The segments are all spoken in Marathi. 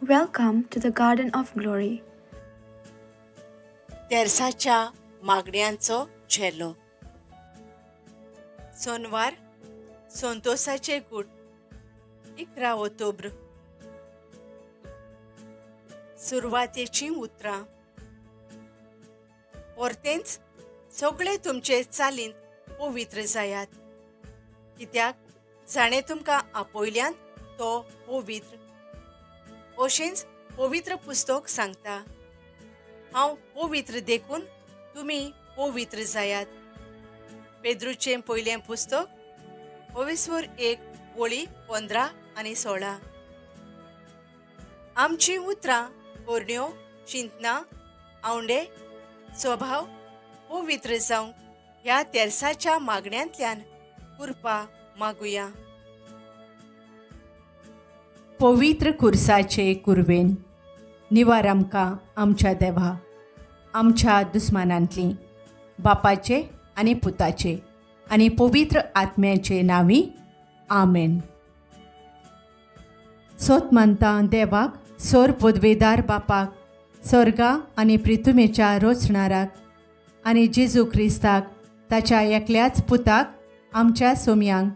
Welcome to the Garden of Glory. तेरसाच्या मागण्यांचो झेलो. सोनवार संतोसाचे गूट 11 ऑक्टोबर. सुरवातेची उतरां. परतेंच सगळे तुमचे चालींत पवित्र जायात, कित्याक जाणें तुमकां आपयल्यान तो पवित्र. अशेंच पवित्र पुस्तक सांगता, हांव पवित्र देखून तुमी पवित्र जायात. पेद्रूचें पयलें पुस्तक 1:15 आनी 16. आमची उतरां पोरण्यो, चिंतना, आवंडे, स्वभाव पवित्र जावंक ह्या तेरसाच्या मागण्यांतल्यान कृपा मागुया. पवित्र खुर्साचे कुरवेन निवार आमकां आमच्या देवा, आमच्या दुस्मानांतली, बापाचे आनी पुताचे आनी पवित्र आत्म्याचे नांवी. आमेन. सोत मानता देवाक, सोर पदवेदार बापाक, स्वर्गा आनी पृथ्वीच्या रोचणाराक आनी जेजू क्रिस्ताक, ताच्या एकल्याच पुताक, आमच्या सोम्यांक,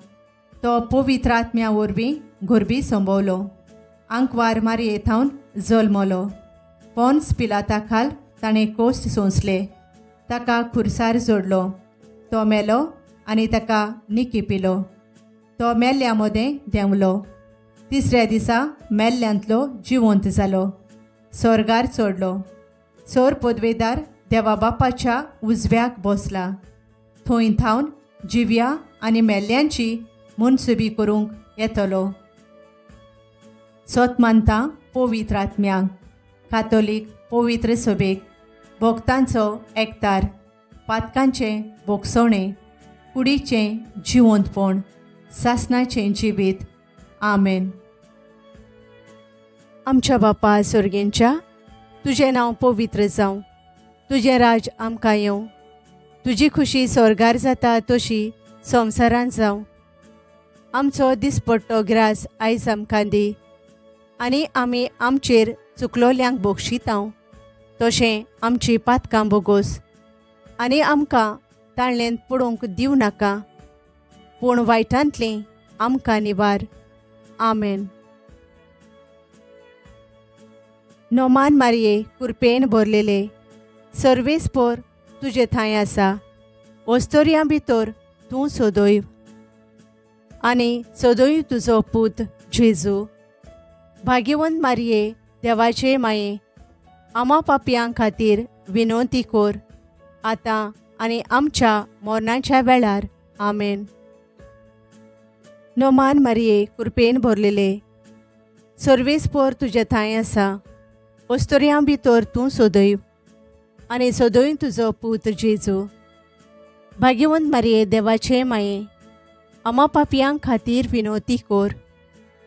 तो पवित्र आत्म्या वरवीं घोरबी संभोवलो, आंकवार मारयेथावन जल्मलो, पोन्स पिलाता खाल ताणें कोस्ट सोंसले, ताका खुर्सार जोडलो, तो मेलो आनी ताका निकिपिलो, तो मेल्ल्या मदें देंवलो, तिसऱ्या दिसा मेल्ल्यांतलो जिवंत जालो, स्वर्गार चडलो, सोर पदवेदार देवा बापाच्या उजव्याक बसला, थंय थावन जिव्या आनी मेल्ल्यांची मुनसुबी करूंक येतलो. सोत मानता पवित्र आत्म्यांक, कातोलीक पवित्र सभेक, भक्तांचो एकतार, पातकांचें भोगसवणें, कुडीचें जिवंतपण, सासणाचें जिवीत. आमेन. आमच्या बापा स्वर्गेंच्या, तुजें नांव पवित्र जावं, तुजें राज आमकां येवं, तुजी खुशी स्वर्गार जाता तशी संवसारांत जावं. आमचो दिसपट्टो ग्रास आयज आमकां दी, आनी आमी आमचेर चुकलोल्यांक बक्षितांव तशें आमची पातकां बोगोस, आनी आमकां ताळ्ळेंत पडूंक दिवं नाका, पूण वायटांतलीं आमकां निवार. आमेन. नोमान मारये, कुरपेन भरलेले, सर्वेस्पर तुजे थंय आसा, ओस्तोऱ्यां भितर तूं सोदोयव, आनी सोदोयव तुजो पूत जेजू. भाग्यवंत मारये, देवाचे माये, आमा पापयां खातीर विनोती कोर, आतां आनी आमच्या मरणाच्या वेळार. आमेन. नोमान मारये, कुरपेन भरलेले, सर्वेस्पर तुजे थंय आसा, ओस्तोऱ्यां भितर तूं सोदोयव, आनी सोदोयव तुजो पूत जेजू. भाग्यवंत मारये, देवाचे माये, आमा पापयां खातीर विनोती कोर,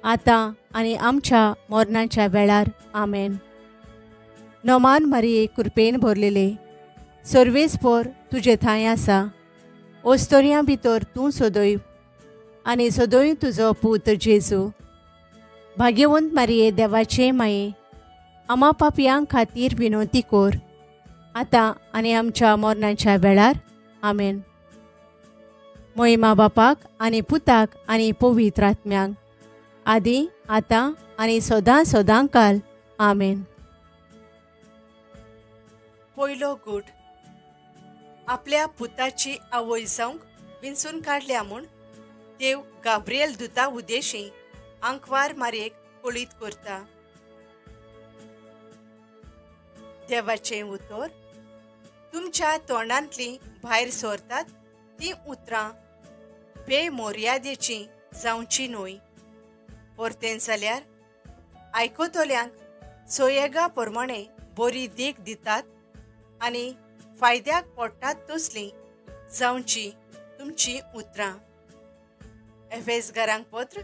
आतां आनी आमच्या मरणाच्या वेळार. आमेन. नोमान मारये, कुरपेन भरलेले, सर्वेस्पर तुजे थंय आसा, ओस्तोऱ्यां भितर तूं सोदोयव, आनी सोदोयव तुजो पूत जेजू. भाग्यवंत मारये, देवाचे माये, आमा पापयां खातीर विनोती कोर, आतां आनी आमच्या मरणाच्या वेळार. आमेन. मोहिमा बापाक आनी पुताक आनी पवित्र आत्म्यांक, आदी आतां आनी सदां सदांकाल. आमेन. पयलो गूट. आपल्या पुताची आवय जावंक विंचून काडल्या म्हूण देव गाब्रिएल दुता उद्देशीं आंकवार मारयेक कळीत करता. देवाचें उतर. तुमच्या तोंडांतलीं भायर सरतात तीं उतरां बेमर्यादेचीं जावची न्हय. परतें जाल्यार आयकतोल्यांक सोयेगा प्रमाणें बरी देख दितात आनी फायद्याक पडटात तसलीं जावची तुमची उतरां. एफेसकारांक पत्र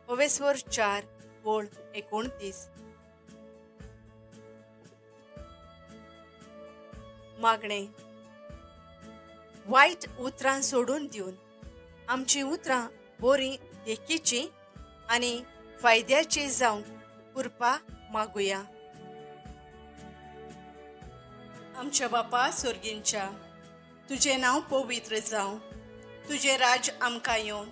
4:29. मागणें. वायट उतरां सोडून दिवन आमची उतरां बरी देखीची आनी फायद्याची जावंक कृपा मागुया. आमच्या बापा स्वर्गींच्या, तुझे नाव पवित्र जावं, तुझे राज आमकां येवं,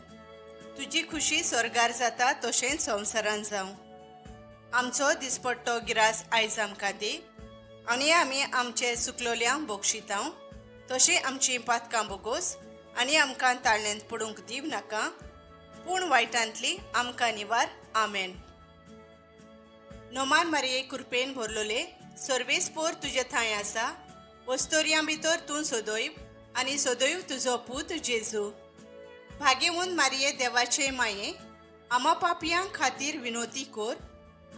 तुजी खुशी स्वर्गार जाता तशेंच संवसारान जावं. आमचो दिसपट्टो गिरास आयज आमकां दी, आनी आमी आमचे चुकलोल्यांक बक्षितांव, तशें आमची पातकां बोगोस आनी आमकां ताळणेंत पडूंक दिव नाका, पूण वायटांतली आमकां निवार. आमेन. नोमान मारये कृपेन भरलोले, सर्वेस्पोर तुजे थंय आसा, वस्तोरयां भितर तूं सोदोयव आनी सोदोयव तुजो पूत जेजू. भाग्यवंत मारये देवाचे माये, आमा पापयांक खातीर विनोती कोर,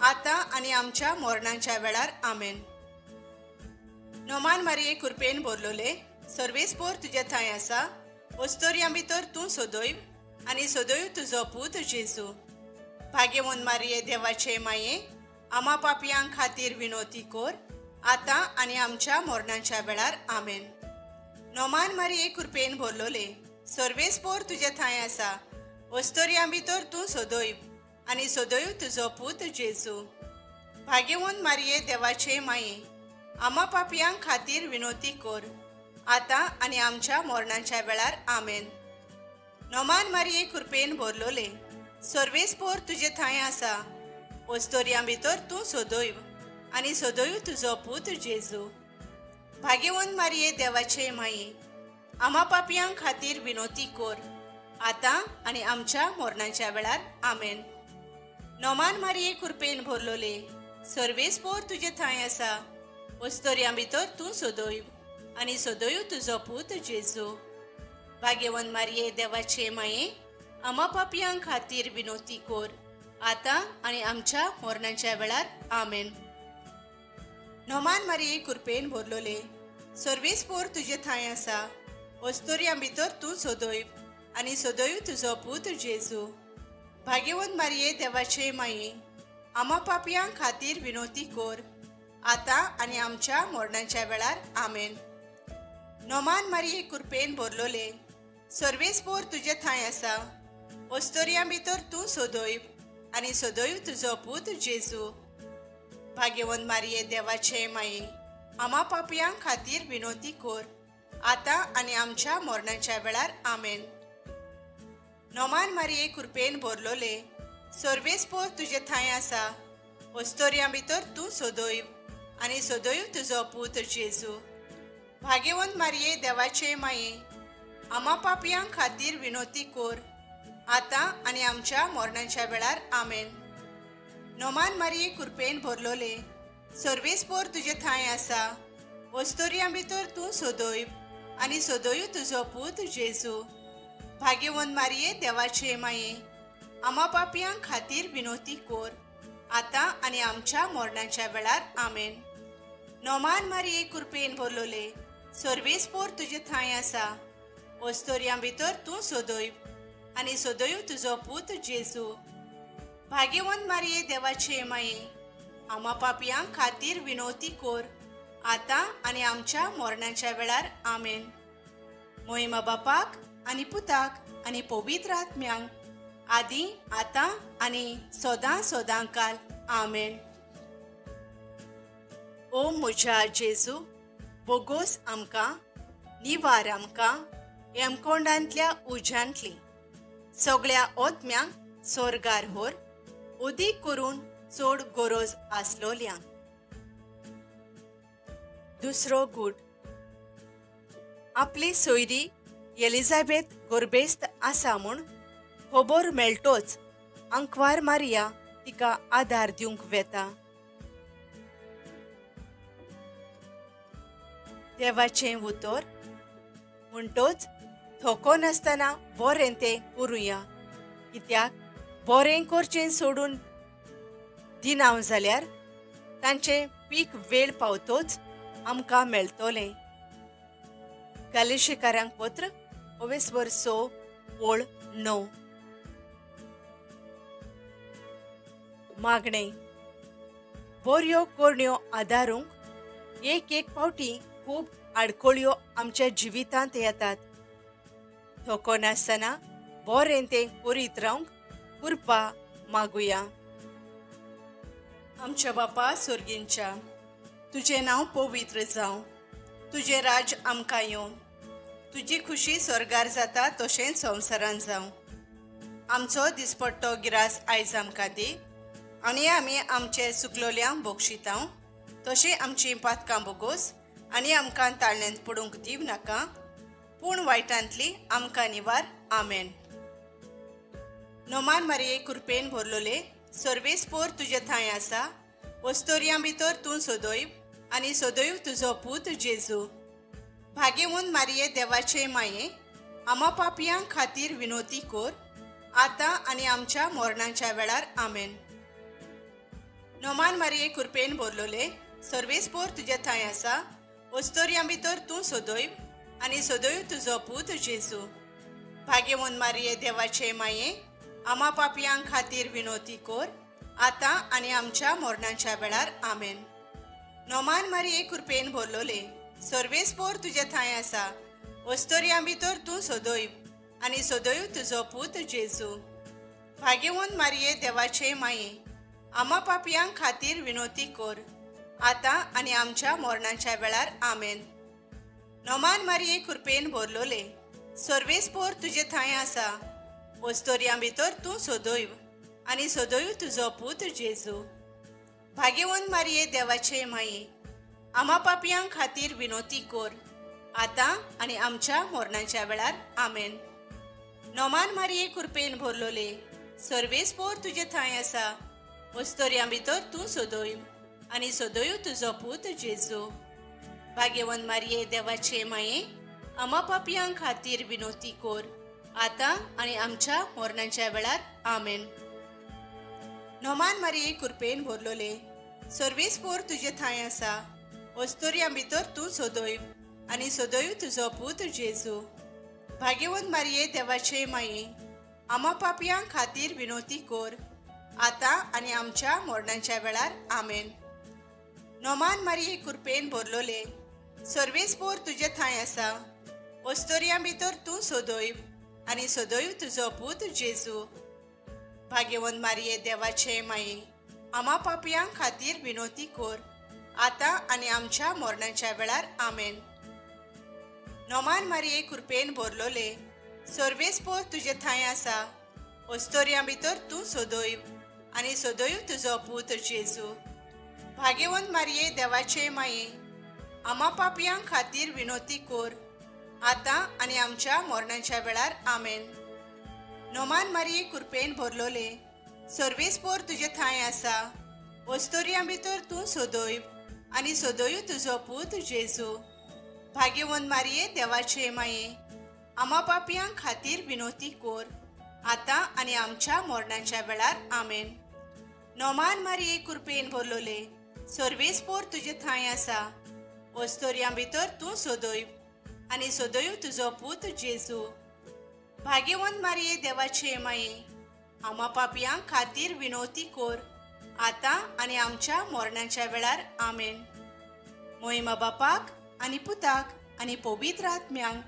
आतां आनी आमच्या मरणाच्या वेळार. आमेन. नोमान मारये कृपेन भरलोले, सर्वेस्पोर तुजे थंय आसा, वस्तोरयां भितर तूं सोदोयव आनी सोदोयव तुजो पूत जेजू. भाग्यवंत मारये देवाचे माये, आमा पापयांक खातीर विनोती कोर, आतां आनी आमच्या मरणाच्या वेळार. आमेन. नोमान मारये कृपेन भरलोले, सर्वेस्पोर तुजे थंय आसा, वस्तोरयां भितर तूं सोदोयव आनी सोदोयव तुजो पूत जेजू. भाग्यवंत मारये देवाचे माये, आमा पापयांक खातीर विनोती कोर, आतां आनी आमच्या मरणाच्या वेळार. आमेन. नोमान मारये कृपेन भरलोले, सर्वेस्पोर तुजे थंय आसा, वस्तोरयां भितर तूं सोदोयव आनी सोदोयव तुजो पूत जेजू. भाग्यवंत मारये देवाचे माये, आमा पापयांक खातीर विनोती कोर, आतां आनी आमच्या मरणाच्या वेळार. आमेन. नोमान मारये कृपेन भरलोले, सर्वेस्पोर तुजे थंय आसा, वस्तोरयां भितर तूं सोदोयव आनी सोदोयव तुजो पूत जेजू. भाग्यवंत मारये देवाचे माये, आमा पापयांक खातीर विनोती कोर, आतां आनी आमच्या मरणाच्या वेळार. आमेन. नोमान मारये कृपेन भरलोले, सर्वेस्पोर तुजे थंय आसा, वस्तोरयां भितर तूं सोदोयव आनी सोदोयव तुजो पूत जेजू. भाग्यवंत मारये देवाचे माये, आमा पापयांक खातीर विनोती कोर, आतां आनी आमच्या मरणाच्या वेळार. आमेन. नोमान मारये कृपेन भरलोले, सर्वेस्पोर तुजे थंय आसा, वस्तोरयां भितर तूं सोदोयव आनी सोदोयव तुजो पूत जेजू. भाग्यवंत मारये देवाचे माये, आमा पापयांक खातीर विनोती कोर, आतां आनी आमच्या मरणाच्या वेळार. आमेन. नोमान मारये कृपेन भरलोले, सर्वेस्पोर तुजे थंय आसा, वस्तोरयां भितर तूं सोदोयव आनी सोदोयव तुजो पूत जेजू. भाग्यवंत मारये देवाचे माये, आमा पापयांक खातीर विनोती कोर, आतां आनी आमच्या मरणाच्या वेळार. आमेन. नोमान मारये कृपेन भरलोले, सर्वेस्पोर तुजे थंय आसा, वस्तोरयां भितर तूं सोदोयव आनी सोदोयव तुजो पूत जेजू. भाग्यवंत मारये देवाचे माये, आमा पापयांक खातीर विनोती कोर, आतां आनी आमच्या मरणाच्या वेळार. आमेन. नोमान मारये कृपेन भरलोले, सर्वेस्पोर तुजे थंय आसा, वस्तोरयां भितर तूं सोदोयव आनी सोदोयव तुजो पूत जेजू. भाग्यवंत मारये देवाचे माये, आमा पापयांक खातीर विनोती कोर, आतां आनी आमच्या मरणाच्या वेळार. आमेन. मोहिमा बापाक आनी पुताक आनी पवित्र आत्म्यांक, आदी आतां आनी सोदां सोदां काल. आमेन. ओ म्हज्या जेजू, बोगोस आमकां, निवार आमकां हेमकोंडांतल्या उज्यांतली सगळ्या ओतम्यांक स्वर्गार व्हर, उदीक करून चड गरज आसलोल्यांक. दुसरो गूट. आपली सोयरी एलिझाबेथ गर्भेस्त आसा म्हूण खबर मेळटोच अंकवार मारिया तिका आदार दिवंक वेता. देवाचें उतर. म्हणटोच थोको नासतना बरें तें करुया, कित्याक बरें करचें सोडून दिनाव जाल्यार तांचें पीक वेळ पावतोच आमकां मेळटोलें. गलातियेकारांक पत्र 5:9. मागणें. बऱ्यो कोरण्यो आदारूंक एक फावटी खूब आडखळ्यो आमच्या जिवितांत येतात. थोको नासतना बरें तें करीत रावंक कृपा मागुया. आमच्या बापा सुर्गींच्या, तुझे नाव पवित्र जावं, तुझे राज आमकां येवं, तुजी खुशी स्वर्गार जाता तशेंच संवसारान जावं. आमचो दिसपट्टो गिरास आयज आमकां दी, आनी आमी आमचे चुकलोल्यांक बक्षितांव, तशी आमची पातकां बोगोस आनी आमकां ताळण्यांत पडूंक दिव नाका, पूण वायटांतली आमकां निवार. आमेन. नोमान मारये कृपेन भरलोले, सर्वेस्पोर तुजे थंय आसा, वस्तोरयां भितर तूं सोदोयब आनी सोदोयब तुजो पूत जेजू. भाग्यवंत मारये देवाचे माये, आमा पापयां खातीर विनोती कोर, आतां आनी आमच्या मरणाच्या वेळार. आमेन. नोमान मारये कृपेन भरलोले, सर्वेस्पोर तुजे थंय आसा, वस्तोरयां भितर तूं सोदोयब आनी सोदोयब तुजो पूत जेजू. भाग्यवंत मारये देवाचे माये, आमा पापयां खातीर विनोती कोर, आतां आनी आमच्या मरणाच्या वेळार. आमेन. नोमान मारये कृपेन भरलोले, सर्वेस्पोर तुजे थंय आसा, वस्तोरयां भितर तूं सोदोयब आनी सोदोयब तुजो पूत जेजू. भाग्यवंत मारये देवाचे माये, आमा पापयां खातीर विनोती कोर, आतां आनी आमच्या मरणाच्या वेळार. आमेन. नोमान मारये कृपेन भरलोले, सर्वेस्पोर तुजे थंय आसा, वस्तोरयां भितर तूं सोदोयब आनी सोदोयब तुजो पूत जेजू. भाग्यवंत मारये देवाचे माये, आमा पापयां खातीर विनोती कोर, आतां आनी आमच्या मरणाच्या वेळार. आमेन. नोमान मारये कृपेन भरलोले, सर्वेस्पोर तुजे थंय आसा, वस्तोरयां भितर तूं सोदोयब आनी सोदोयब तुजो पूत जेजू. भाग्यवंत मारये देवाचे माये, आमा पापयां खातीर विनोती कोर, आतां आनी आमच्या मरणाच्या वेळार. आमेन. नोमान मारये कृपेन भरलोले, सर्वेस्पोर तुजे थंय आसा, वस्तोरयां भितर तूं सोदोयब आनी सोदोयब तुजो पूत जेजू. भाग्यवंत मारये देवाचे माये, आमा पापयां खातीर विनोती कोर, आतां आनी आमच्या मरणाच्या वेळार. आमेन. नोमान मारये कृपेन भरलोले, सर्वेस्पोर तुजे थंय आसा, वस्तोरयां भितर तूं सोदोयब आनी सोदोयब तुजो पूत जेजू. भाग्यवंत मारये देवाचे माये, आमा पापयां खातीर विनोती कोर, आतां आनी आमच्या मरणाच्या वेळार. आमेन. नोमान मारये कृपेन भरलोले, सर्वेस्पोर तुजे थंय आसा, वस्तोरयां भितर तूं सोदोयब आनी सोदोयब तुजो पूत जेजू. भाग्यवंत मारये देवाचे माये, आमा पापयां खातीर विनोती कोर, आतां आनी आमच्या मरणाच्या वेळार. आमेन. नोमान मारये कृपेन भरलोले, सर्वेस्पोर तुजे थंय आसा, वस्तोरयां भितर तूं सोदोयब आनी सोदोयब तुजो पूत जेजू. भाग्यवंत मारये देवाचे माये, आमा पापयां खातीर विनोती कोर, आतां आनी आमच्या मरणाच्या वेळार. आमेन. नोमान मारये कृपेन भरलोले, सर्वेस्पोर तुजे थंय आसा, वस्तोरयां भितर तूं सोदोयब आनी सोदोयब तुजो पूत जेजू. भाग्यवंत मारये देवाचे माये, आमा पापयां खातीर विनोती कोर, आतां आनी आमच्या मरणाच्या वेळार. आमेन. मोहिमा बापाक आनी पुताक आनी पवित्र आत्म्यांक,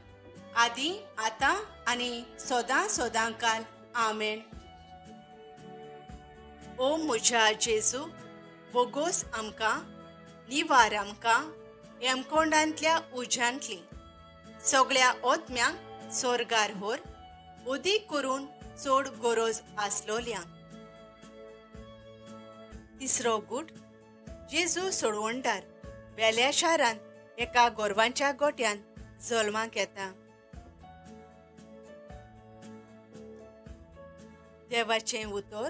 आदी आतां आनी सदां सदांकाल. आमेन. ओ म्हज्या जेजू, बोगोस आमकां, निवार आमकां हेमकोंडांतल्या उज्यांतली सगळ्या ओतम्यांक स्वर्गार व्हर, उदीक करून चड गरज आसलोल्यांक. तिसरो गूट. जेजू सोडवणदार वेल्या शारांत एका गोरवांच्या गोट्यान जल्माक येता. देवाचें उतर.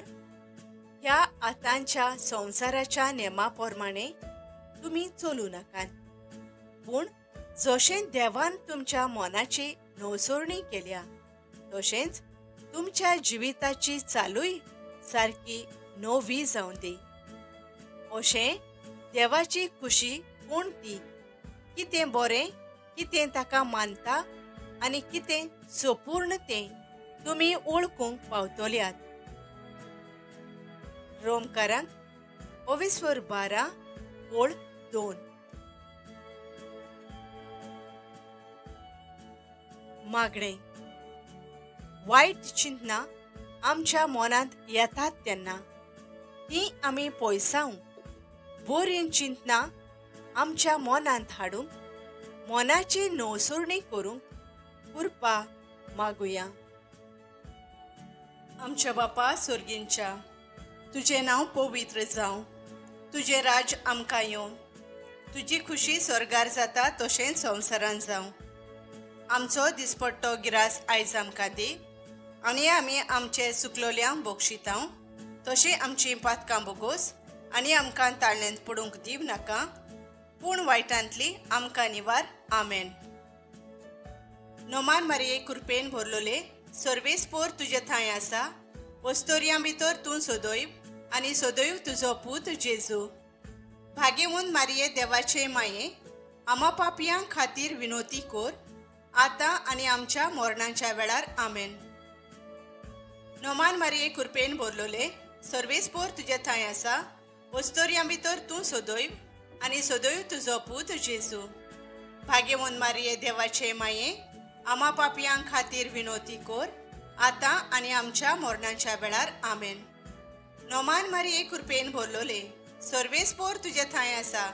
ह्या आतांच्या संवसाराच्या नेमा प्रमाणे तुमी चलू नाकात, पूण जशें देवान तुमच्या मनाची नवसोरणी केल्या, तशेंच तुमच्या जिविताची चालूय सारकी नवी जावं दी. अशें देवाची खुशी कोण ती, कितें बरें, कितें ताका मानता आनी कितें संपूर्ण तें तुमी वळखूंक पावतल्यात. रोमकारांक 22:12-2. मागणें. वायट चिंतनां आमच्या मनांत येतात तेन्ना ती आमी पयसावंक बोरेन चिंतना आमच्या मोनांत हाडूंक मोनाची नवसुर्णी करूंक कृपा मागुया. आमच्या बापा स्वर्गींच्या, तुझे नाव पवित्र जावं, तुझे राज आमकां येवं, तुजी खुशी स्वर्गार जाता तशेंच संवसारांत जावं. आमचो दिसपट्टो गिरास आयज आमकां दी आनी आमी आमचे चुकलोल्यांक बक्षितांव, तशी आमची पातकां बोगोस आनी आमकां ताळण्यांत पडूंक दिव नाका, पूण वायटांतली आमकां निवार. आमेन. नोमान मारये कृपेन भरलोले, सर्वेस्पोर तुजे थंय आसा, वस्तोरयां भितर तूं सोदोय आनी सोदोय तुजो पूत जेजू. भाग्यवंत मारये देवाचे माये, आमा पापयां खातीर विनोती कोर, आतां आनी आमच्या मरणाच्या वेळार. आमेन. नोमान मारये कृपेन भरलोले, सर्वेस्पोर तुजे थंय आसा, वस्तोरयां भितर तूं सोदोय आनी सोदोय तुजो पूत जेजू. भाग्यवंत मारये देवाचे माये, आमा पापयां खातीर विनोती कोर, आतां आनी आमच्या मरणाच्या वेळार. आमेन. नोमान मारये कृपेन भरलोले, सर्वेस्पोर तुजे थंय आसा,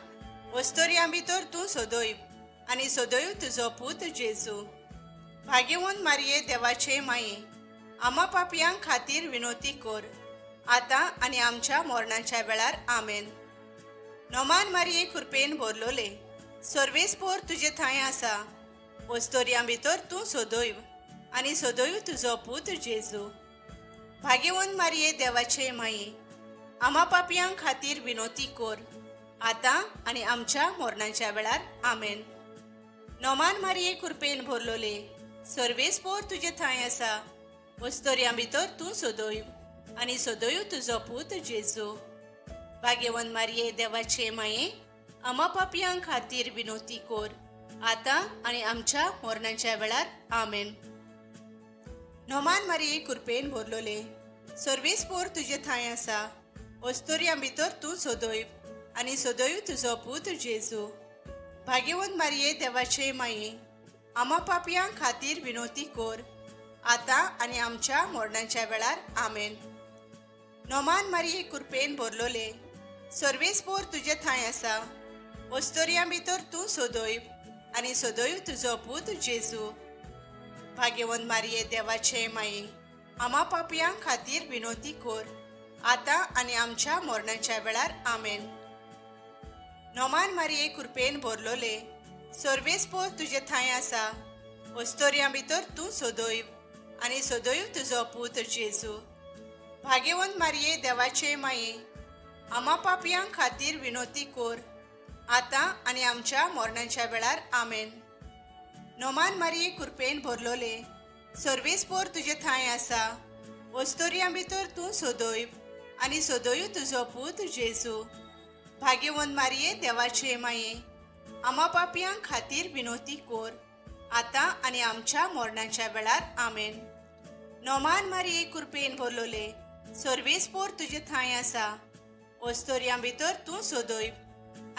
वस्तोरयां भितर तूं सोदोय आनी सोदोय तुजो पूत जेजू. भाग्यवंत मारये देवाचे माये, आमा पापयां खातीर विनोती कोर, आतां आनी आमच्या मरणाच्या वेळार. आमेन. नोमान मारये कृपेन भरलोले, सर्वेस्पोर तुजे थंय आसा, वस्तोरयां भितर तूं सोदोय आनी सोदोय तुजो पूत जेजू. भाग्यवंत मारये देवाचे माये, आमा पापयां खातीर विनोती कोर, आतां आनी आमच्या मरणाच्या वेळार. आमेन. नोमान मारये कृपेन भरलोले, सर्वेस्पोर तुजे थंय आसा, वस्तोरयां भितर तूं सोदोय आनी सोदोय तुजो पूत जेजू. भाग्यवंत मारये देवाचे माये, आमा पापयां खातीर विनोती कोर, आतां आनी आमच्या मरणाच्या वेळार. आमेन. नोमान मारये कृपेन भरलोले, सर्वेस्पोर तुजे थंय आसा, वस्तोरयां भितर तूं सोदोय आनी सोदोय तुजो पूत जेजू. भाग्यवंत मारये देवाचे माये, आमा पापयां खातीर विनोती कोर, आतां आनी आमच्या मरणाच्या वेळार. आमेन. नोमान मारये कृपेन भरलोले, सर्वेस्पोर तुजे थंय आसा, वस्तोरयां भितर तूं सोदोय आनी सोदोय तुजो पूत जेजू. भाग्यवंत मारये देवाचे माये, आमा पापयां खातीर विनोती कोर, आतां आनी आमच्या मरणाच्या वेळार. आमेन. नोमान मारये कृपेन भरलोले, सर्वेस्पोर तुजे थंय आसा, वस्तोरयां भितर तूं सोदोय आनी सोदोय तुजो पूत जेजू. भाग्यवंत मारये देवाचे माये, आमा पापयां खातीर विनोती कोर, आतां आनी आमच्या मरणाच्या वेळार. आमेन. नोमान मारये कृपेन भरलोले, सर्वेस्पोर तुजे थंय आसा, वस्तोरयां भितर तूं सोदोय आनी सोदोय तुजो पूत जेजू. भाग्यवंत मारये देवाचे माये, आमा पापयां खातीर विनोती कोर, आतां आनी आमच्या मरणाच्या वेळार. आमेन. नोमान मारये कृपेन भरलोले, सर्वेस्पोर तुजे थंय आसा, वस्तोरयां भितर तूं सोदोय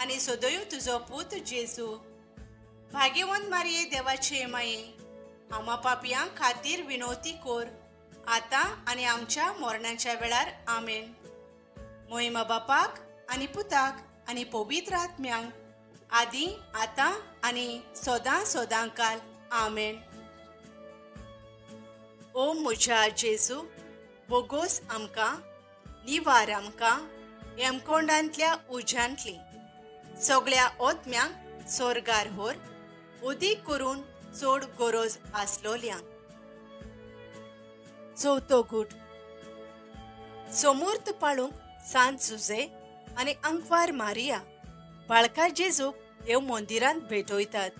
आनी सोदोय तुजो पूत जेजू. भाग्यवंत मारये देवाचे माये, आमा पापयां खातीर विनोती कोर, आतां आनी आमच्या मरणाच्या वेळार. आमेन. मोहिमा बापाक आनी पुताक आनी पवित्र आत्म्यांक, आदी आतां आनी सोदां सोदांकाल. आमेन. ओ म्हज्या जेजू, बोगोस आमकां, निवार आमकां हेमकोंडांतल्या उज्यांतली सगळ्या ओतम्यांक स्वर्गार व्हर, उदीक करून चड गरज आसलोल्यांक. चवथो गूट. समूर्त पाळूंक सांत जुजे आनी अंकवार मारिया बाळका जेजूक देव मंदिरांत भेटयतात.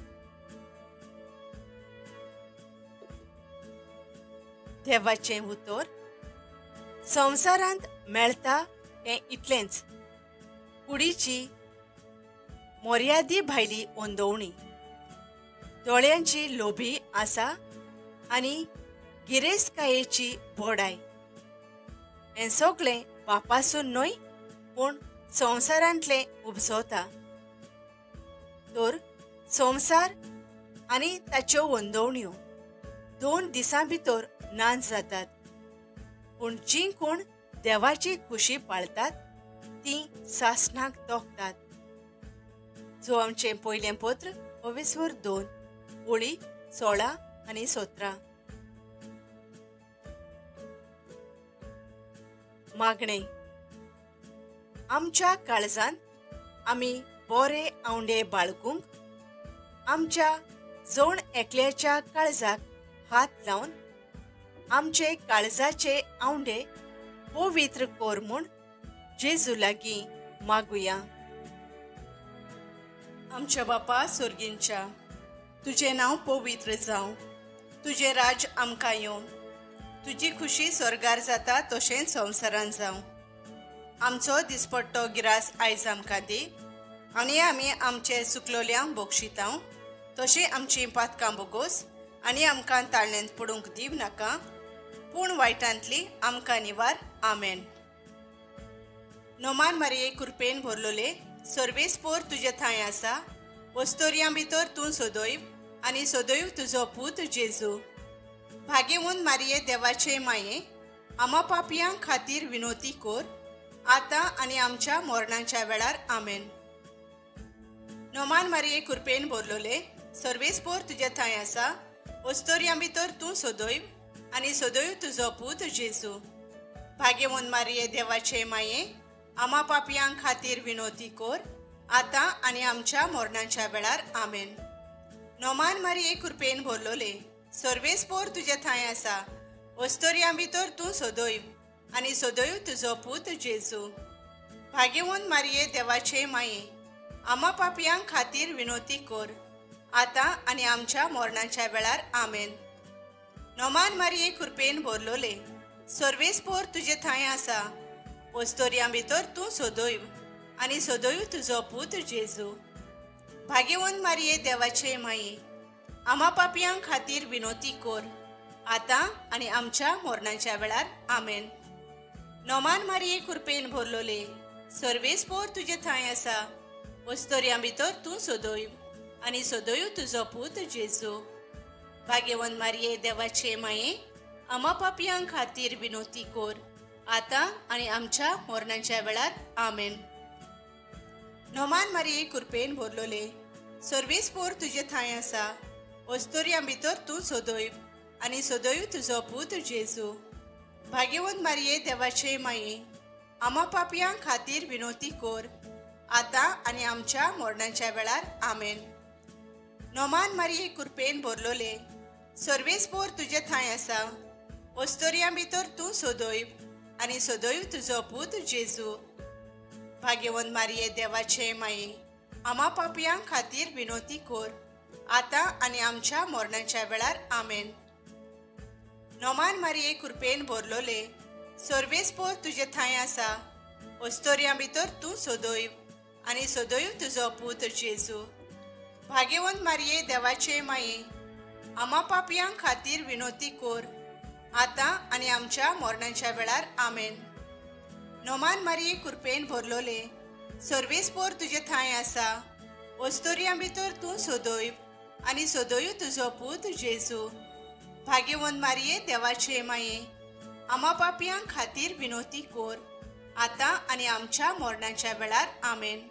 देवाचें उतर. संवसारांत मेळटा तें इतलेंच, कुडीची मर्यादी भायली ओंदवणी, दोळ्यांची लोभी आसा आनी गिरेस्तकायेची बोडाय. हें सगळें पापासून न्हय पूण संवसारांतलें उपजता. तर संवसार आनी ताच्यो ओंदवण्यो 2 दिसां भितर नाश जातात, पूण जीं कोण देवाची खुशी पाळतात ती सासणाक तोखतात. जो आमचें पयलें पत्र ओवेसवर 2 ओळी 16 आनी 17. मागणे. आमच्या काळजांत आमी बरे आवंडे बाळगूंक आमच्या जोण एकल्याच्या काळजाक हात लावन आमचे काळजाचे आवंडे पवित्र कोर म्हूण जेजू लागीं मागुया. आमच्या बापा सुर्गींच्या, तुजें नांव पवित्र जावं. तुजें राज आमकां येवं. तुजी खुशी स्वर्गार जाता तशेंच संवसारांत जावं. आमचो दिसपट्टो गिरास आयज आमकां दी आनी आमी आमचे चुकलोल्यांक बक्षितांव तशी आमची पातकां बोगोस आनी आमकां ताळणेंत पडूंक दिव नाका, पूण वायटांतली आमकां निवार. आमेन. नोमान मारये कृपेन भरलोले, सर्वेस्पोर तुजे थंय आसा. वस्तोरयां भितर तूं सोदोयव आनी सोदोयव तुजो पूत जेजू. भाग्यवंत मारये देवाचे माये, आमा पापयां खातीर विनोती कोर, आतां आनी आमच्या मरणाच्या वेळार. आमेन. नोमान मारये कृपेन भरलोले, सर्वेस्पोर तुजे थंय आसा. वस्तोरयां भितर तूं सोदोयव आनी सोदोयव तुजो पूत जेजू. भाग्यवंत मारये देवाचे माये, आमा पापयां खातीर विनोती कोर, आतां आनी आमच्या मरणाच्या वेळार. आमेन. नोमान मारये कृपेन भरलोले, सर्वेस्पोर तुजे थंय आसा. वस्तोरयां भितर तूं सोदोयव आनी सोदोयव तुजो पूत जेजू. भाग्यवंत मारये देवाचे माये, आमा पापयां खातीर विनोती कोर, आतां आनी आमच्या मरणाच्या वेळार. आमेन. नोमान मारये कृपेन भरलोले, सर्वेस्पोर तुजे थंय आसा. वस्तोरयां भितर तूं सोदोयव आनी सोदोयव तुजो पूत जेजू. भाग्यवंत मारये देवाचे माये, आमा पापयां खातीर विनोती कोर, आतां आनी आमच्या मरणाच्या वेळार. आमेन. नोमान मारये कृपेन भरलोले, सर्वेस्पोर तुजे थंय आसा. वस्तोरयां भितर तूं सोदोयव आनी सोदोयव तुजो पूत जेजू. भाग्यवंत मारये देवाचे माये, आमा पापयां खातीर विनोती कोर, आतां आनी आमच्या मरणाच्या वेळार. आमेन. नोमान मारये कृपेन भरलोले, सर्वेस्पोर तुजे थंय आसा. वस्तोरयां भितर तूं सोदोयव आनी सोदोयव तुजो पूत जेजू. भाग्यवंत मारये देवाचे माये, आमा पापयां खातीर विनोती कोर, आतां आनी आमच्या मरणाच्या वेळार. आमेन. नोमान मारये कृपेन भरलोले, सर्वेस्पोर तुजे थंय आसा. वस्तोरयां भितर तूं सोदोयव आनी सोदोयव तुजो पूत जेजू. भाग्यवंत मारये देवाचे माये, आमा पापयां खातीर विनोती कोर, आतां आनी आमच्या मरणाच्या वेळार. आमेन. नोमान मारये कृपेन भरलोले, सर्वेस्पोर तुजे थंय आसा. वस्तोरयां भितर तूं सोदोयव आनी सोदोयव तुजो पूत जेजू. भाग्यवंत मारये देवाचे माये, आमा पापयां खातीर विनोती कोर, आतां आनी आमच्या मरणाच्या वेळार. आमेन. नोमान मारये कृपेन भरलोले, सर्वेस्पोर तुजे थंय आसा. वस्तोरयां भितर तूं सोदोयव आनी सोदोयव तुजो पूत जेजू. भाग्यवंत मारये देवाचे माये, आमा पापयां खातीर विनोती कोर, आतां आनी आमच्या मरणाच्या वेळार. आमेन.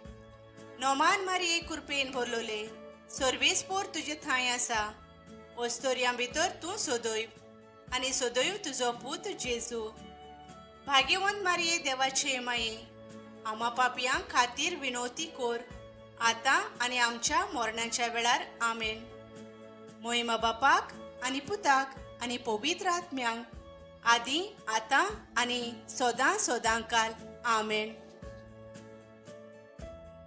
नोमान मारये कृपेन भरलोले, सर्वेस्पोर तुजे थंय आसा. वस्तोरयां भितर तूं सोदोयव आनी सोदोयव तुजो पूत जेजू. भाग्यवंत मारये देवाचे माये, आमा पापयां खातीर विनोती कोर, आतां आनी आमच्या मरणाच्या वेळार. आमेन. मोहिमा बापाक आनी पुताक आनी पवित्र आत्म्यांक, आदी आतां आनी सोदां सोदांकाल. आमेन.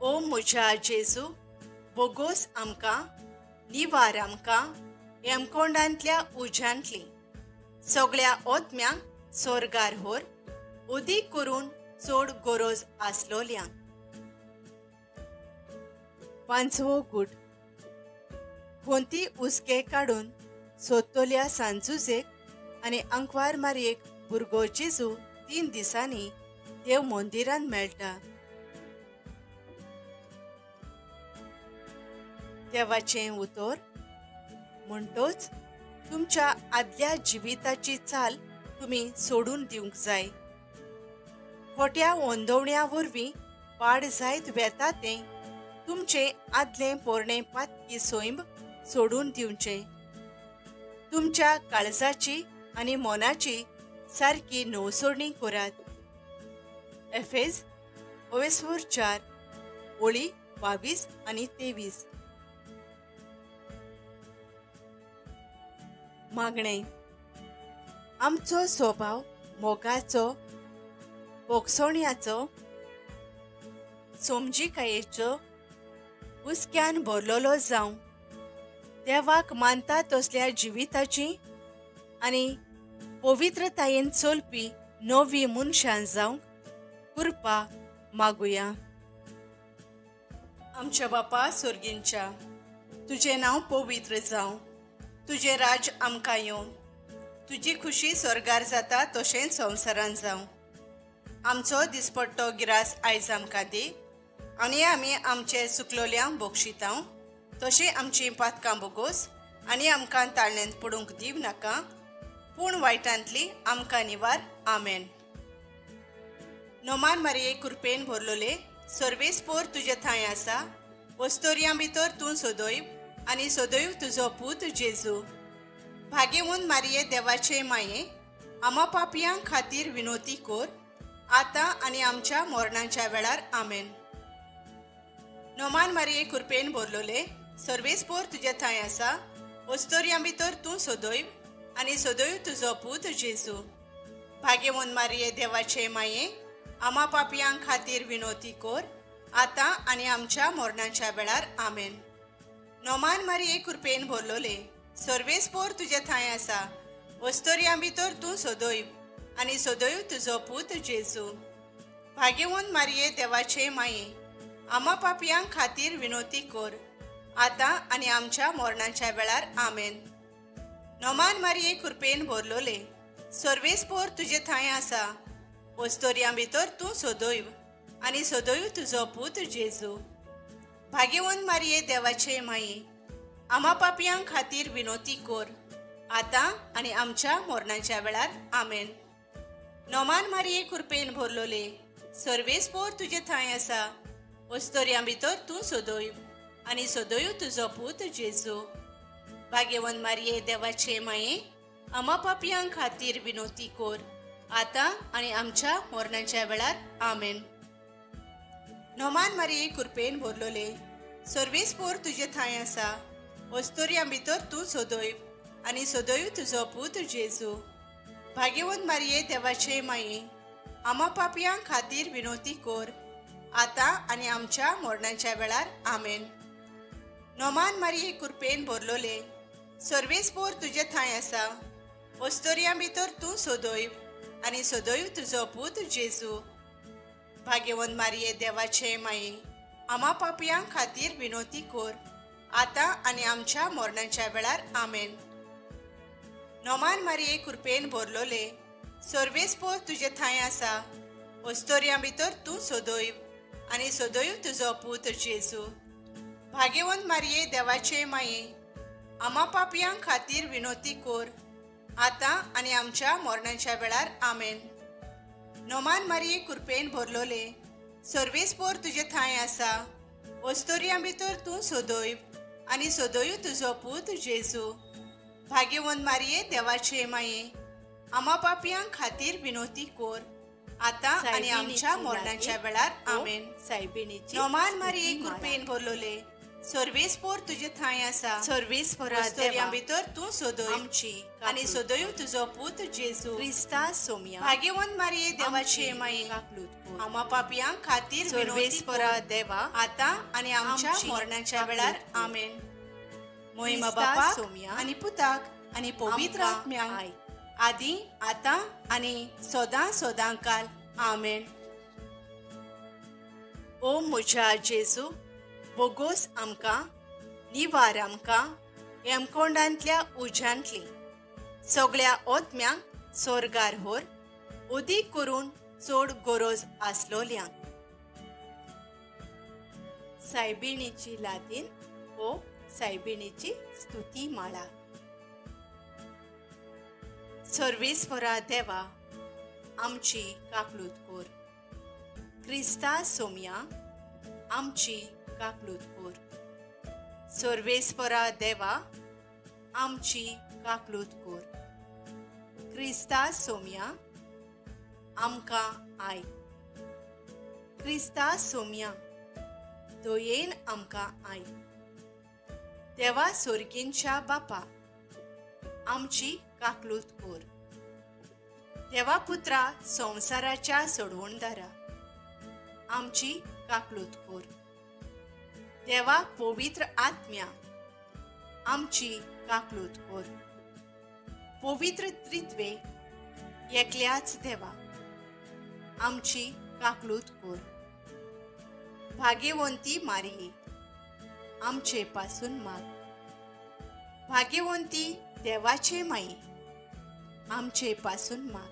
ओ म्हज्या जेजू, बोगोस आमकां, निवार आमकां हेमकोंडांतल्या उज्यांतली सगळ्या ओतम्यांक स्वर्गार व्हर, उदीक करून चड गरज आसलोल्यांक. 5वो गूट. कोणती उस्के काडून सोदतोल्या सांजुजेक आनी अंकवार मारयेक भुरगो जेजू 3 दिसांनी देव मंदिरांत मेळटा. देवाचें उतर. म्हणटोच तुमच्या आदल्या जिविताची चाल तुमी सोडून दिवंक जाय. खोट्या ओंदवण्या वरवीं पाड जायत वेता तें तुमचे आदले पोरणे पातकी सोयंब सोडून दिवचे. तुमच्या काळजाची आनी मोनाची सारकी नवसोडणी करात. एफेज 4 ओळी 22 आनी 23. मागणें. आमचो स्वभाव मोगाचो, बोगसोण्याचो, समजिकायेचो, हुस्क्यान भरलोलो जावं. देवाक मानता तसल्या जिविताची आनी पवित्रतायेन चलपी नवी मनशां जावंक कृपा मागुया. आमच्या बापा सुर्गींच्या, तुजें नांव पवित्र जावं. तुजें राज आमकां येवं. तुजी खुशी स्वर्गार जाता तशेंच संवसारांत जावं. आमचो दिसपट्टो गिरास आयज आमकां दी आनी आमी आमचे चुकलोल्यांक बक्षितांव. तशी आमची पातकां बोगोस आनी आमकां ताळणेंत पडूंक दिव नाका, पूण वायटांतली आमकां निवार. आमेन. नोमान मारये कृपेन भरलोले, सर्वेस्पोर तुजे थंय आसा. वस्तोरयां भितर तूं सदैव आनी सदैव तुजो पूत जेजू. भाग्यवंत मारये देवाचे माये, आमा पापयां खातीर विनोती कोर, आतां आनी आमच्या मरणाच्या वेळार. आमेन. नोमान मारये कृपेन भरलोले, सर्वेस्पोर तुजे थंय आसा. वस्तोरयां भितर तूं सदैव आनी सदैव तुजो पूत जेजू. भाग्यवंत मारये देवाचे माये, आमा पापयां खातीर विनोती कोर, आतां आनी आमच्या मरणाच्या वेळार. आमेन. नोमान मारये कृपेन भरलोले, सर्वेस्पोर तुजे थंय आसा. वस्तोरयां भितर तूं सदैव आनी सदैव तुजो पूत जेजू. भाग्यवंत मारये देवाचे माये, आमा पापयां खातीर विनोती कोर, आतां आनी आमच्या मरणाच्या वेळार. आमेन. नोमान मारये कृपेन भरलोले, सर्वेस्पोर तुजे थंय आसा. वस्तोरयां भितर तूं सदैव आनी सदैव तुजो पूत जेजू. भाग्यवंत मारये देवाचे माये, आमा पापयां खातीर विनोती कोर, आतां आनी आमच्या मरणाच्या वेळार. आमेन. नोमान मारये कृपेन भरलोले, सर्वेस्पोर तुजे थंय आसा. वस्तोरयां भितर तूं सदैव आनी सदैव तुजो पूत जेजू. भाग्यवंत मारये देवाचे माये, आमा पापयां खातीर विनोती कोर, आतां आनी आमच्या मरणाच्या वेळार. आमेन. नोमान मारये कृपेन भरलोले, सर्वेस्पोर तुजे थंय आसा. वस्तोरयां भितर तूं सदैव आनी सदैव तुजो पूत जेजू. भाग्यवंत मारये देवाचे माये, आमा पापयां खातीर विनोती कोर, आतां आनी आमच्या मरणाच्या वेळार. आमेन. नोमान मारये कृपेन भरलोले, सर्वेस्पोर तुजे थंय आसा. वस्तोरयां भितर तूं सदैव आनी सदैव तुजो पूत जेजू. भाग्यवंत मारये देवाचे माये, आमा पापयां खातीर विनोती कोर, आतां आनी आमच्या मरणाच्या वेळार. आमेन. नोमान मारये कृपेन भरलोले, सर्वेस्पोर तुजे थंय आसा. वस्तोरयां भितर तूं सदैव आनी सदैव तुजो पूत जेजू. भाग्यवंत मारये देवाचे माये, आमा पापयां खातीर विनोती कोर, आतां आनी आमच्या मरणाच्या वेळार. आमेन. नोमान मारये कृपेन भरलोले, सर्वेस्पोर तुजे थंय आसा. वस्तोरयां भितर तूं सदैव आनी सदैव तुजो पूत जेजू. भाग्यवंत मारये देवाचे माये, आमा पापयां खातीर विनोती कोर, आतां आनी आमच्या मरणाच्या वेळार. आमेन. नोमान मारये कृपेन भरलोले, सर्वेस्पोर तुजे थंय आसा. वस्तोरयां भितर तूं सदैव आमची आनी सदैव तुजो पूत जेजू. क्रिस्ता सोम्या. भाग्यवंत मारये देवाचे माये, आमा पापयां खातीर सर्वेस्पोरा देवा, आतां आनी आमच्या मरणाच्या वेळार. आमेन. मोहिमा बापाक आनी पुताक आनी पवित्र आत्म्यांक, आदी आतां आनी सदां सदांकाल. आमेन. ओ म्हज्या जेजू, बोगोस आमकां, निवार आमकां हेमकोंडांतल्या उज्यांतली सगळ्या ओतम्यांक स्वर्गार व्हर, उदीक करून चड गरज आसलोल्यांक. सायबिणीची लादीन ओ सायबिणीची स्तुती माळा. सर्वेस्परा देवा, आमची काकलूत कोर. क्रिस्ता सोम्या आमची काकलूत कोर. सर्वेस्परा देवा आमची काकलूत कोर. क्रिस्ता सोम्या आमकां आय. क्रिस्ता सोम्या दोयेन आमकां आय. देवा सोर्गींच्या बापा आमची काकलूत कोर. देवा पुत्रा संवसाराच्या सोडवणदारा आमची काकलूत कोर. देवा पवित्र आत्म्या आमची काकलूत कोर. पवित्र त्रित्वे एकल्याच देवा आमची काकलूत कोर. भाग्यवंती मारिये आमचे पासून माग. भाग्यवंती देवाचे माये आमचे पासून माग.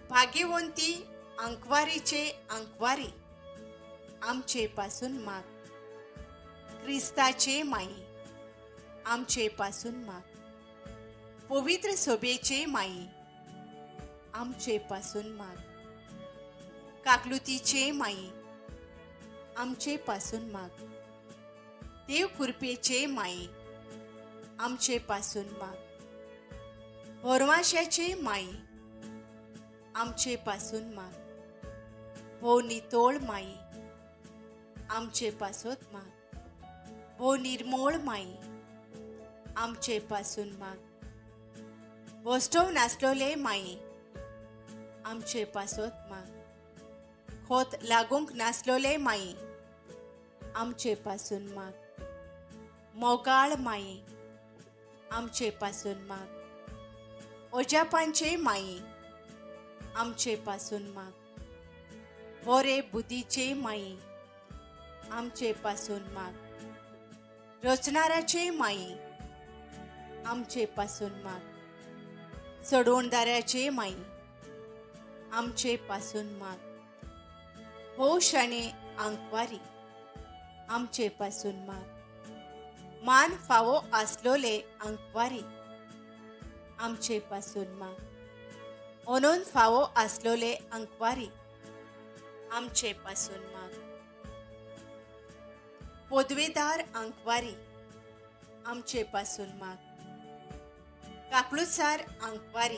भाग्यवंती अंकवारीचे अंकवारी आमचे पासून माग. क्रिस्ताचे माये आमचे पासून माग. पवित्र सोबेचे माये आमचे पासून माग. काकलुतीचे माये आमचे पासून माग. देव कृपेचे माये आमचे पासून माग. भरवशाचे माये आमचे पासून माग. भो नितोळ माये आमचे पासोत माग. भो निर्मोळ माये आमचे पासून माग. भोस्टव नासलोले माये आमचे पासोत माग. खोत लागूंक नासलोले माये आमचे पासून माग. मोगाळ माये आमचे पासून माग. ओजापांचे माये आमचे पासून माग. बोरे बुद्धीचे माये आमचे पासून माग. रचणाऱ्याचे माये आमचे पासून माग. सोडवणदाराचे माये आमचे पासून माग. हो शणे अंकवारी आमचे पासून माग. मान फावो आसलोले अंकवारी आमचे पासून माग. ओनोन फावो आसलोले अंकवारी आमचे पासून माग. पदवेदार अंकवारी आमचे पासून माग. काकलुतसार अंकवारी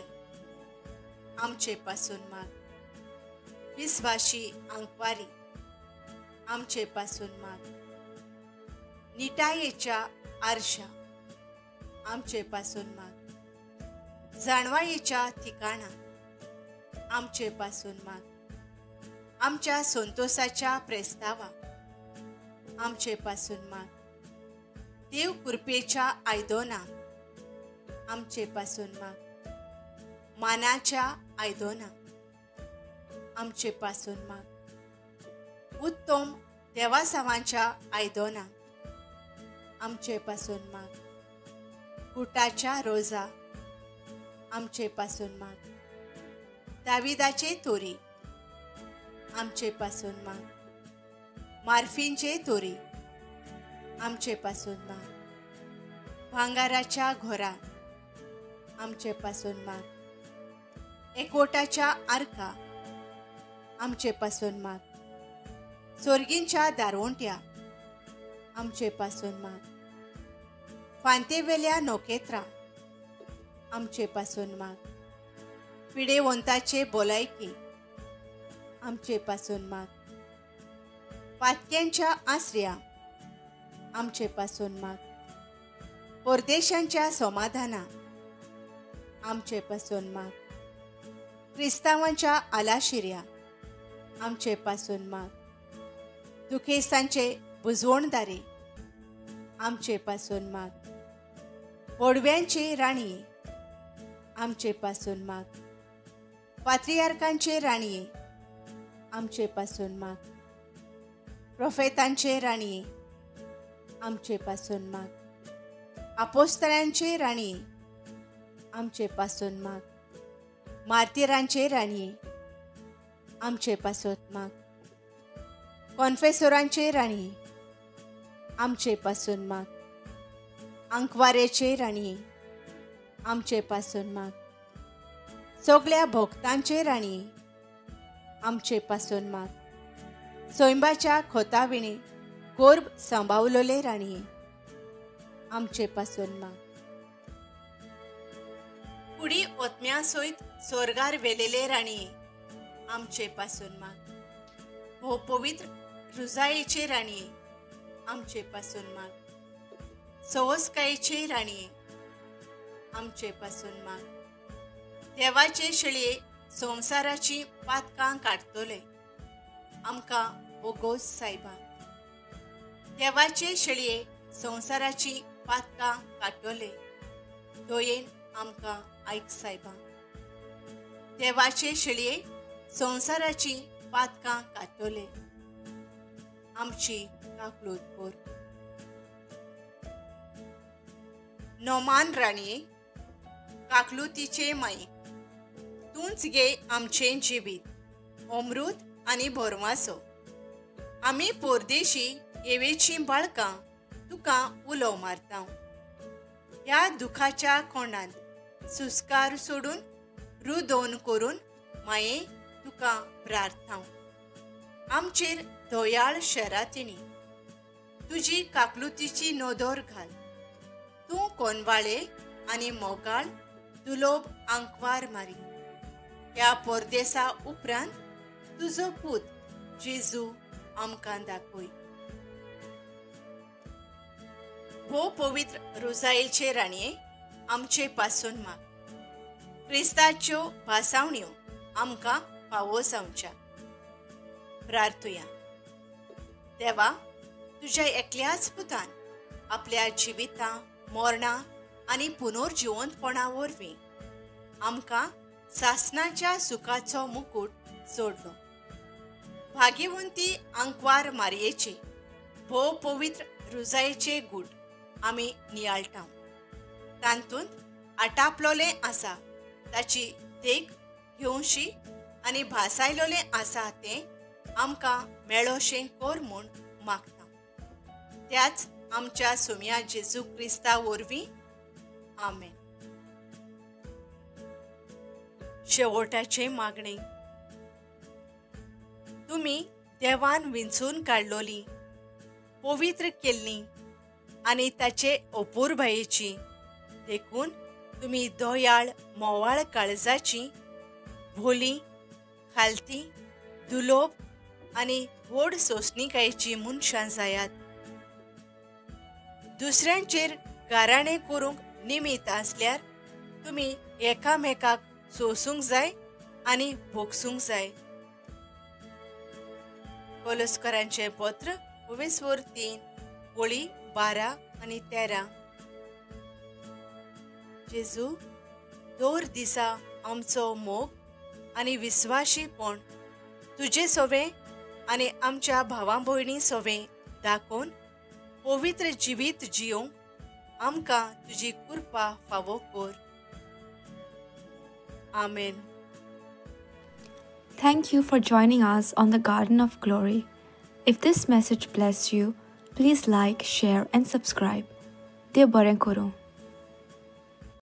आमचे पासून माग. विस्वाशी अंकवारी आमचे पासून माग. निटायेच्या आरशा आमचे पासून माग. जाणवायेच्या ठिकाणा आमचे पासून माग. आमच्या संतोषाच्या प्रेस्तावा आमचे पासून माग. देव कृपेच्या आयदोना आमचे पासून माग. मानाच्या आयदोना आमचे पासून माग. उत्तम देवासावांच्या आयदोना आमचे पासून माग. कुटाच्या रोजा आमचे पासून माग. दाविदाचे तोरी आमचे पासून माग. मार्फींचे तोरी आमचे पासून माग. भांगाराच्या घोरा आमचे पासून माग. एकवटाच्या आर्का आमचे पासून माग. सोर्गींच्या दारवंट्या आमचे पासून माग. फांतेवेल्या नोकेत्रा आमचे पासून माग. पिडेवंताचे बोलायकी आमचे पासून माग. पातक्यांच्या आसऱ्या आमचे पासून माग. परदेशांच्या समाधाना आमचे पासून माग. क्रिस्तावांच्या आलाशिर्या आमचे पासून माग. दुखेसांचे बुजवणदारे आमचे पासून माग. ओडव्यांची राणी आमचे पासून माग. पात्रियार्कांचे राणी आमचे पासून माग. प्रोफेतांचे राणी आमचे पासून माग. अपोस्तलांचे राणी आमचे पासून माग. मार्तिरांचे राणी आमचे पासून माग. कॉन्फेसोरांचे राणी आमचे पासून माग. अंकवारेचे राणी आमचे पासून माग. सगळ्या भक्तांचे राणी आमचे पासून माग सोयंबाच्या खोताविणी गोर्ब सांबावलोले राणये आमचे पासून माग कुडी ओतम्या सोयत स्वर्गार वेलेले राणये आमचे पासून माग हो पवित्र रुजायेचे राणये आमचे पासून माग सवस्कायेचे राणये आमचे पासून माग देवाचे शिळये संसाराची पातकां काडतले आमकां ओगोस सायबा देवाचे शिळये संसाराची पातकां काडटले दोयेन आमकां आयक सायबा देवाचे शिळये संसाराची पातकां काडटले आमची काकलूत कोर नोमान राणये काकलुतीचे माई तूंच गे आमचें जिवीत अमृत आनी भरमासो आमी परदेशी येवेचीं बाळकां तुका उलो मारता ह्या दुखाच्या कोंडांत सुस्कार सोडून रुदोन करून माये तुका प्रार्थना आमचेर दोयाळ शरातिणी तुजी काकलुतीची नोदोर घाल तूं कोनवाळे आनी मोगाळ दुलोब आंकवार मारी ह्या परदेसा उपरांत तुजो पूत जेजू आमकां दाखय हो पवित्र रुजायेचे राणये आमचे पासून माग क्रिस्ताच्यो भासावण्यो आमकां फावो जावच्या प्रार्थुया देवा तुज्या एकल्याच पुतान आपल्या जिवितां मरणां आनी पुनर्जिवंतपणा वरवीं आमकां सासणाच्या सुखाचो मुकुट जोडलो भाग्यवंती आंकवार मारयेचे भोव पवित्र रुजायेचे गूट आमी नियाळटां तांतूंत आटापलोले आसा ताची देख घेवशी आनी भासायलोलें आसा तें आमकां मेळोशें कोर म्हूण मागता त्याच आमच्या सुम्या जेजू क्रिस्ता वरवीं आमेन शेवटाचे मागणे तुमी देवान विंचून काडलोली पवित्र केल्ली आनी ताचे अपूर्वयेची देखून तुमी दोयाळ मोवाळ काळजाची भोली खालती दुलोब आनी व्हड सोंसणिकायेची मनशां जायात दुसऱ्यांचेर गाराणें करूंक निमित आसल्यार तुमी एकामेकाक सोसूंक जाय आनी भोगसूंक जाय कोलोस्करांचें पत्र 3 वळी 12 आनी 13 जेजू दर दिसा आमचो मोग आनी विस्वाशीपण तुजे सोवे आनी आमच्या भावां भयणी सोवे दाखोवन पवित्र जिवीत जियोंक आमकां तुजी कृपा फावो कर आमेन Thank you for joining us on the Garden of Glory. If this message blessed you, please like, share, and subscribe. Dev Baren Koro.